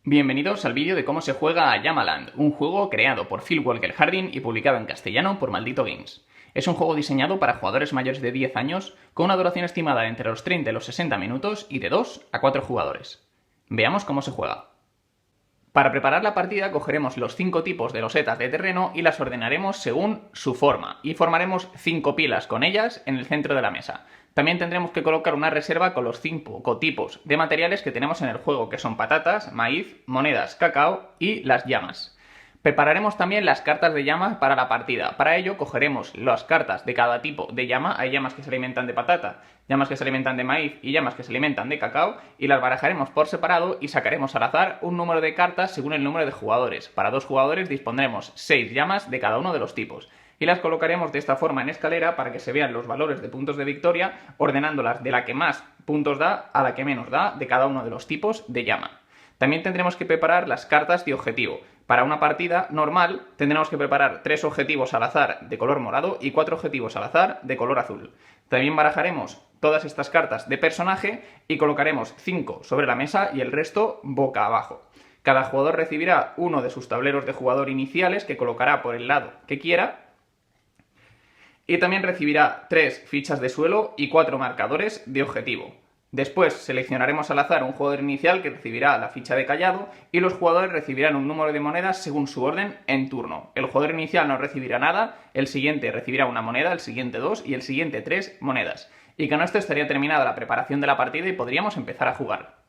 Bienvenidos al vídeo de cómo se juega a Llamaland, un juego creado por Phil Walker Harding y publicado en castellano por Maldito Games. Es un juego diseñado para jugadores mayores de 10 años, con una duración estimada de entre los 30 y los 60 minutos y de 2 a 4 jugadores. Veamos cómo se juega. Para preparar la partida cogeremos los 5 tipos de losetas de terreno y las ordenaremos según su forma, y formaremos 5 pilas con ellas en el centro de la mesa. También tendremos que colocar una reserva con los 5 tipos de materiales que tenemos en el juego, que son patatas, maíz, monedas, cacao y las llamas. Prepararemos también las cartas de llama para la partida. Para ello cogeremos las cartas de cada tipo de llama. Hay llamas que se alimentan de patata, llamas que se alimentan de maíz y llamas que se alimentan de cacao, y las barajaremos por separado y sacaremos al azar un número de cartas según el número de jugadores. Para 2 jugadores dispondremos 6 llamas de cada uno de los tipos, y las colocaremos de esta forma en escalera para que se vean los valores de puntos de victoria, ordenándolas de la que más puntos da a la que menos da de cada uno de los tipos de llama. También tendremos que preparar las cartas de objetivo. Para una partida normal tendremos que preparar 3 objetivos al azar de color morado y 4 objetivos al azar de color azul. También barajaremos todas estas cartas de personaje y colocaremos 5 sobre la mesa y el resto boca abajo. Cada jugador recibirá uno de sus tableros de jugador iniciales que colocará por el lado que quiera, y también recibirá 3 fichas de suelo y 4 marcadores de objetivo. Después seleccionaremos al azar un jugador inicial que recibirá la ficha de callado, y los jugadores recibirán un número de monedas según su orden en turno. El jugador inicial no recibirá nada, el siguiente recibirá una moneda, el siguiente 2 y el siguiente 3 monedas. Y con esto estaría terminada la preparación de la partida y podríamos empezar a jugar.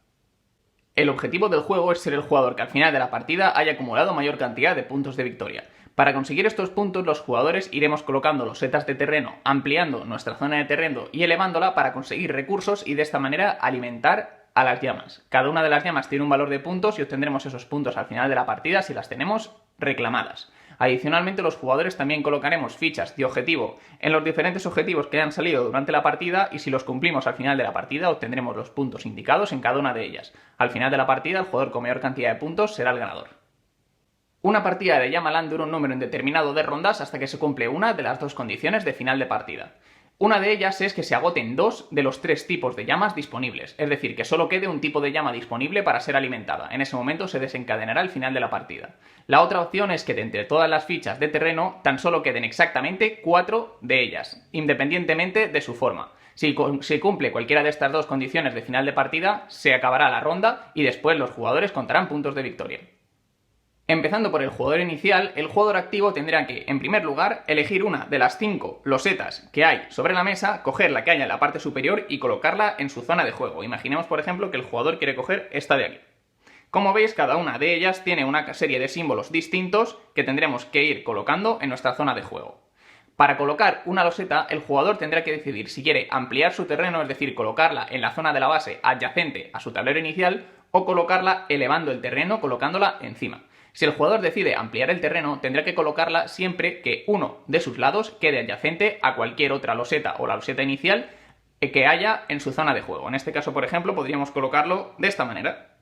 El objetivo del juego es ser el jugador que al final de la partida haya acumulado mayor cantidad de puntos de victoria. Para conseguir estos puntos, los jugadores iremos colocando losetas de terreno, ampliando nuestra zona de terreno y elevándola para conseguir recursos y de esta manera alimentar a las llamas. Cada una de las llamas tiene un valor de puntos y obtendremos esos puntos al final de la partida si las tenemos reclamadas. Adicionalmente, los jugadores también colocaremos fichas de objetivo en los diferentes objetivos que hayan salido durante la partida, y si los cumplimos al final de la partida obtendremos los puntos indicados en cada una de ellas. Al final de la partida, el jugador con mayor cantidad de puntos será el ganador. Una partida de Llamaland dura un número indeterminado de rondas hasta que se cumple una de las 2 condiciones de final de partida. Una de ellas es que se agoten 2 de los 3 tipos de llamas disponibles, es decir, que solo quede un tipo de llama disponible para ser alimentada. En ese momento se desencadenará el final de la partida. La otra opción es que de entre todas las fichas de terreno tan solo queden exactamente 4 de ellas, independientemente de su forma. Si cumple cualquiera de estas 2 condiciones de final de partida, se acabará la ronda y después los jugadores contarán puntos de victoria. Empezando por el jugador inicial, el jugador activo tendrá que, en primer lugar, elegir una de las 5 losetas que hay sobre la mesa, coger la que haya en la parte superior y colocarla en su zona de juego. Imaginemos, por ejemplo, que el jugador quiere coger esta de aquí. Como veis, cada una de ellas tiene una serie de símbolos distintos que tendremos que ir colocando en nuestra zona de juego. Para colocar una loseta, el jugador tendrá que decidir si quiere ampliar su terreno, es decir, colocarla en la zona de la base adyacente a su tablero inicial, o colocarla elevando el terreno colocándola encima. Si el jugador decide ampliar el terreno, tendrá que colocarla siempre que uno de sus lados quede adyacente a cualquier otra loseta o la loseta inicial que haya en su zona de juego. En este caso, por ejemplo, podríamos colocarlo de esta manera.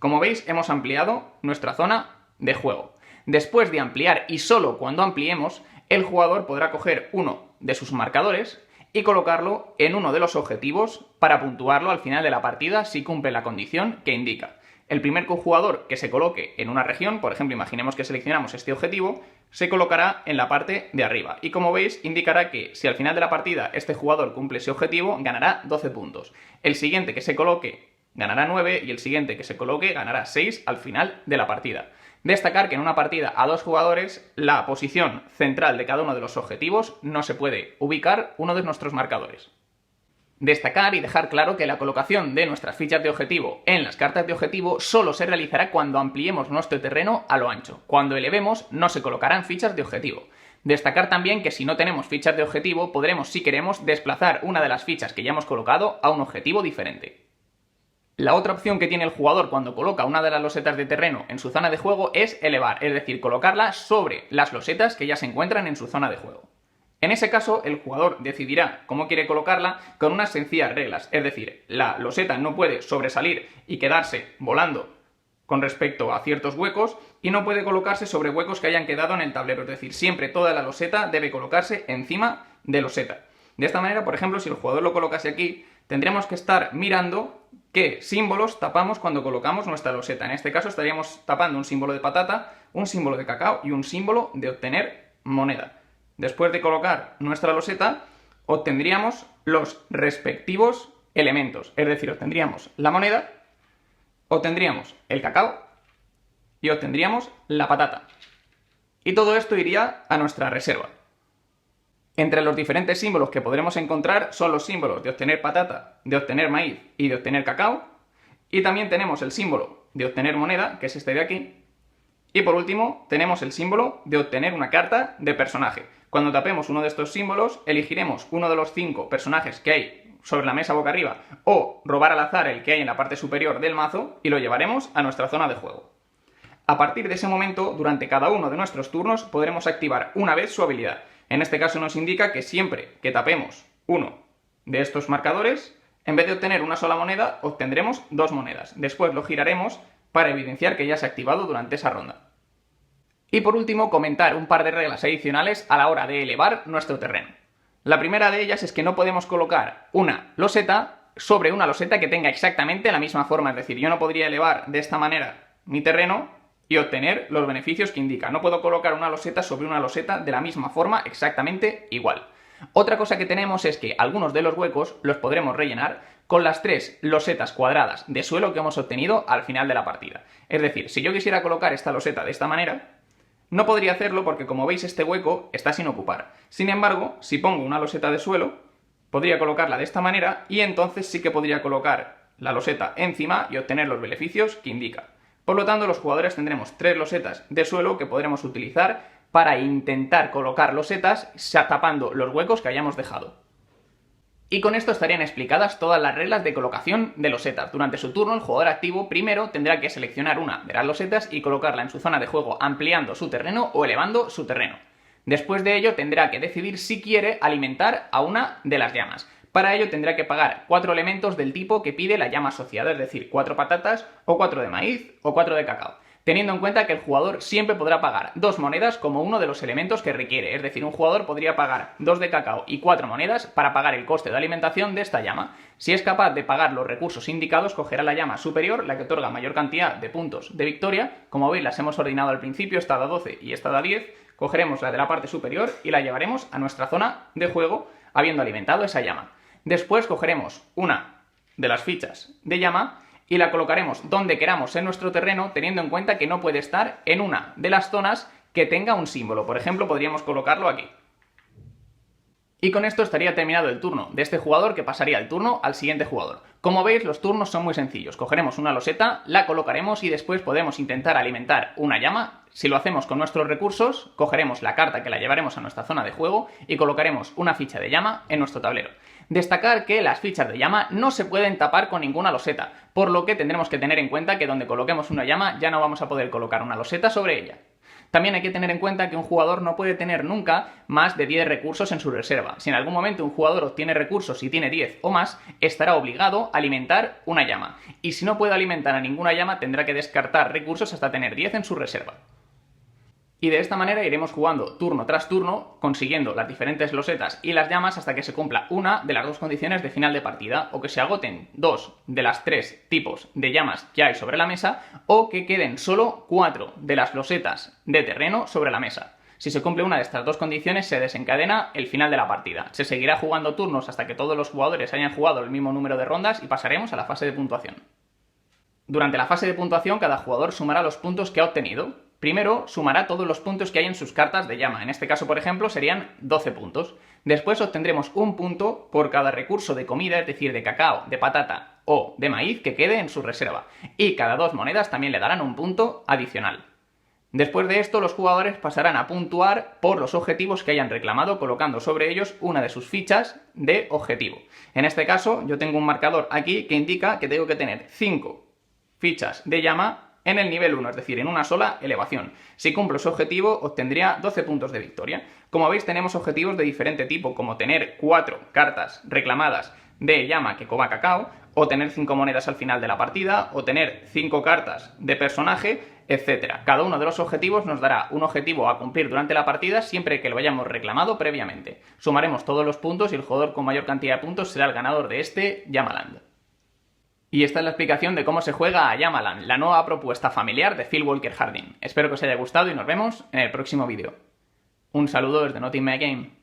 Como veis, hemos ampliado nuestra zona de juego. Después de ampliar, y solo cuando ampliemos, el jugador podrá coger uno de sus marcadores y colocarlo en uno de los objetivos para puntuarlo al final de la partida si cumple la condición que indica. El primer jugador que se coloque en una región, por ejemplo, imaginemos que seleccionamos este objetivo, se colocará en la parte de arriba. Y como veis, indicará que si al final de la partida este jugador cumple ese objetivo, ganará 12 puntos. El siguiente que se coloque ganará 9 y el siguiente que se coloque ganará 6 al final de la partida. Destacar que en una partida a 2 jugadores, la posición central de cada uno de los objetivos no se puede ubicar uno de nuestros marcadores. Destacar y dejar claro que la colocación de nuestras fichas de objetivo en las cartas de objetivo solo se realizará cuando ampliemos nuestro terreno a lo ancho. Cuando elevemos no se colocarán fichas de objetivo. Destacar también que si no tenemos fichas de objetivo podremos, si queremos, desplazar una de las fichas que ya hemos colocado a un objetivo diferente. La otra opción que tiene el jugador cuando coloca una de las losetas de terreno en su zona de juego es elevar, es decir, colocarla sobre las losetas que ya se encuentran en su zona de juego. En ese caso, el jugador decidirá cómo quiere colocarla con unas sencillas reglas, es decir, la loseta no puede sobresalir y quedarse volando con respecto a ciertos huecos, y no puede colocarse sobre huecos que hayan quedado en el tablero, es decir, siempre toda la loseta debe colocarse encima de loseta. De esta manera, por ejemplo, si el jugador lo colocase aquí, tendremos que estar mirando qué símbolos tapamos cuando colocamos nuestra loseta. En este caso estaríamos tapando un símbolo de patata, un símbolo de cacao y un símbolo de obtener moneda. Después de colocar nuestra loseta, obtendríamos los respectivos elementos. Es decir, obtendríamos la moneda, obtendríamos el cacao y obtendríamos la patata. Y todo esto iría a nuestra reserva. Entre los diferentes símbolos que podremos encontrar son los símbolos de obtener patata, de obtener maíz y de obtener cacao. Y también tenemos el símbolo de obtener moneda, que es este de aquí. Y por último, tenemos el símbolo de obtener una carta de personaje. Cuando tapemos uno de estos símbolos, elegiremos uno de los 5 personajes que hay sobre la mesa boca arriba o robar al azar el que hay en la parte superior del mazo y lo llevaremos a nuestra zona de juego. A partir de ese momento, durante cada uno de nuestros turnos, podremos activar una vez su habilidad. En este caso nos indica que siempre que tapemos uno de estos marcadores, en vez de obtener una sola moneda, obtendremos 2 monedas. Después lo giraremos para evidenciar que ya se ha activado durante esa ronda. Y por último, comentar un par de reglas adicionales a la hora de elevar nuestro terreno. La primera de ellas es que no podemos colocar una loseta sobre una loseta que tenga exactamente la misma forma. Es decir, yo no podría elevar de esta manera mi terreno y obtener los beneficios que indica. No puedo colocar una loseta sobre una loseta de la misma forma exactamente igual. Otra cosa que tenemos es que algunos de los huecos los podremos rellenar con las 3 losetas cuadradas de suelo que hemos obtenido al final de la partida. Es decir, si yo quisiera colocar esta loseta de esta manera, no podría hacerlo porque, como veis, este hueco está sin ocupar. Sin embargo, si pongo una loseta de suelo, podría colocarla de esta manera y entonces sí que podría colocar la loseta encima y obtener los beneficios que indica. Por lo tanto, los jugadores tendremos 3 losetas de suelo que podremos utilizar para intentar colocar losetas tapando los huecos que hayamos dejado. Y con esto estarían explicadas todas las reglas de colocación de losetas. Durante su turno, el jugador activo primero tendrá que seleccionar una de las losetas y colocarla en su zona de juego, ampliando su terreno o elevando su terreno. Después de ello, tendrá que decidir si quiere alimentar a una de las llamas. Para ello tendrá que pagar 4 elementos del tipo que pide la llama asociada, es decir, 4 patatas o 4 de maíz o 4 de cacao, teniendo en cuenta que el jugador siempre podrá pagar 2 monedas como uno de los elementos que requiere. Es decir, un jugador podría pagar 2 de cacao y 4 monedas para pagar el coste de alimentación de esta llama. Si es capaz de pagar los recursos indicados, cogerá la llama superior, la que otorga mayor cantidad de puntos de victoria. Como veis, las hemos ordenado al principio, esta da 12 y esta da 10. Cogeremos la de la parte superior y la llevaremos a nuestra zona de juego habiendo alimentado esa llama. Después cogeremos una de las fichas de llama y la colocaremos donde queramos en nuestro terreno, teniendo en cuenta que no puede estar en una de las zonas que tenga un símbolo. Por ejemplo, podríamos colocarlo aquí. Y con esto estaría terminado el turno de este jugador, que pasaría el turno al siguiente jugador. Como veis, los turnos son muy sencillos. Cogeremos una loseta, la colocaremos y después podemos intentar alimentar una llama. Si lo hacemos con nuestros recursos, cogeremos la carta que la llevaremos a nuestra zona de juego y colocaremos una ficha de llama en nuestro tablero. Destacar que las fichas de llama no se pueden tapar con ninguna loseta, por lo que tendremos que tener en cuenta que donde coloquemos una llama ya no vamos a poder colocar una loseta sobre ella. También hay que tener en cuenta que un jugador no puede tener nunca más de 10 recursos en su reserva. Si en algún momento un jugador obtiene recursos y tiene 10 o más, estará obligado a alimentar una llama. Y si no puede alimentar a ninguna llama, tendrá que descartar recursos hasta tener 10 en su reserva. Y de esta manera iremos jugando turno tras turno, consiguiendo las diferentes losetas y las llamas hasta que se cumpla una de las 2 condiciones de final de partida, o que se agoten 2 de las 3 tipos de llamas que hay sobre la mesa, o que queden solo 4 de las losetas de terreno sobre la mesa. Si se cumple una de estas 2 condiciones, se desencadena el final de la partida. Se seguirá jugando turnos hasta que todos los jugadores hayan jugado el mismo número de rondas y pasaremos a la fase de puntuación. Durante la fase de puntuación, cada jugador sumará los puntos que ha obtenido. Primero sumará todos los puntos que hay en sus cartas de llama. En este caso, por ejemplo, serían 12 puntos. Después obtendremos un punto por cada recurso de comida, es decir, de cacao, de patata o de maíz que quede en su reserva. Y cada 2 monedas también le darán un punto adicional. Después de esto, los jugadores pasarán a puntuar por los objetivos que hayan reclamado, colocando sobre ellos una de sus fichas de objetivo. En este caso, yo tengo un marcador aquí que indica que tengo que tener 5 fichas de llama en el nivel 1, es decir, en una sola elevación. Si cumplo ese objetivo, obtendría 12 puntos de victoria. Como veis, tenemos objetivos de diferente tipo, como tener 4 cartas reclamadas de llama que coma cacao, o tener 5 monedas al final de la partida, o tener 5 cartas de personaje, etc. Cada uno de los objetivos nos dará un objetivo a cumplir durante la partida siempre que lo hayamos reclamado previamente. Sumaremos todos los puntos y el jugador con mayor cantidad de puntos será el ganador de este Llamaland. Y esta es la explicación de cómo se juega a Yamaland, la nueva propuesta familiar de Phil Walker Harding. Espero que os haya gustado y nos vemos en el próximo vídeo. Un saludo desde Not In My Game.